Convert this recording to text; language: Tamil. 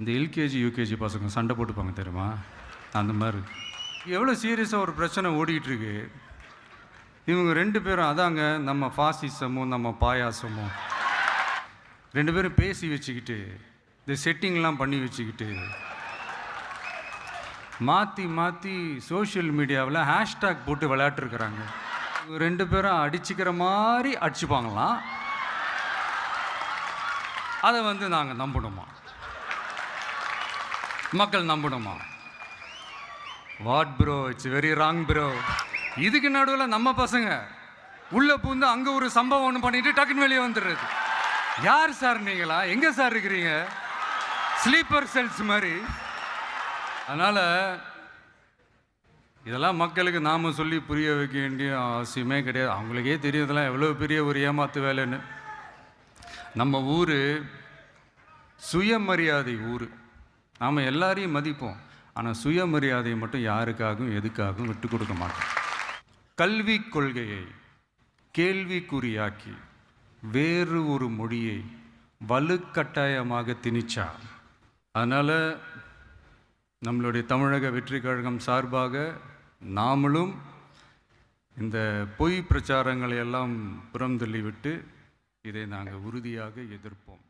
இந்த எல்கேஜி யூகேஜி பசங்க சண்டை போட்டுப்பாங்க தெரியுமா, அந்த மாதிரி எவ்வளோ சீரியஸாக ஒரு பிரச்சனை ஓடிக்கிட்டு இருக்கு. இவங்க 2 பேரும் அதாங்க நம்ம ஃபாசிசமும் நம்ம பாயாசமும் 2 பேரும் பேசி வச்சுக்கிட்டு இந்த செட்டிங்லாம் பண்ணி வச்சுக்கிட்டு மாற்றி மாற்றி சோஷியல் மீடியாவில் ஹேஷ்டேக் போட்டு விளையாட்டுருக்குறாங்க. இவங்க 2 பேரும் அடிச்சுக்கிற மாதிரி அடிச்சுப்பாங்களாம். அதை நாங்கள் நம்பணுமா? மக்கள் நம்பணுமா? What bro, it's very wrong bro. இதுக்கு நடுவில் நம்ம பசங்க உள்ளே பூந்து அங்கே ஒரு சம்பவம் ஒன்று பண்ணிட்டு டக்குன்னு வெளியே வந்துடுறது. யார் சார் நீங்களா? எங்கே சார் இருக்கிறீங்க? ஸ்லீப்பர் செல்ஸ் மாதிரி. அதனால் இதெல்லாம் மக்களுக்கு நாம் சொல்லி புரிய வைக்க வேண்டிய அவசியமே கிடையாது. அவங்களுக்கே தெரியறதெல்லாம் எவ்வளோ பெரிய ஒரு ஏமாத்து வேலைன்னு. நம்ம ஊர் சுயமரியாதை ஊர். நாம் எல்லாரையும் மதிப்போம், ஆனால் சுயமரியாதையை மட்டும் யாருக்காகவும் எதுக்காகவும் விட்டு கொடுக்க மாட்டோம். கல்வி கொள்கையை கேள்விக்குறியாக்கி வேறு ஒரு மொழியை வலுக்கட்டாயமாக திணிச்சா. அதனால் நம்மளுடைய தமிழக வெற்றி கழகம் சார்பாக நாமளும் இந்த பொய் பிரச்சாரங்களை எல்லாம் புறந்தள்ளிவிட்டு இதை நாங்கள் உறுதியாக எதிர்ப்போம்.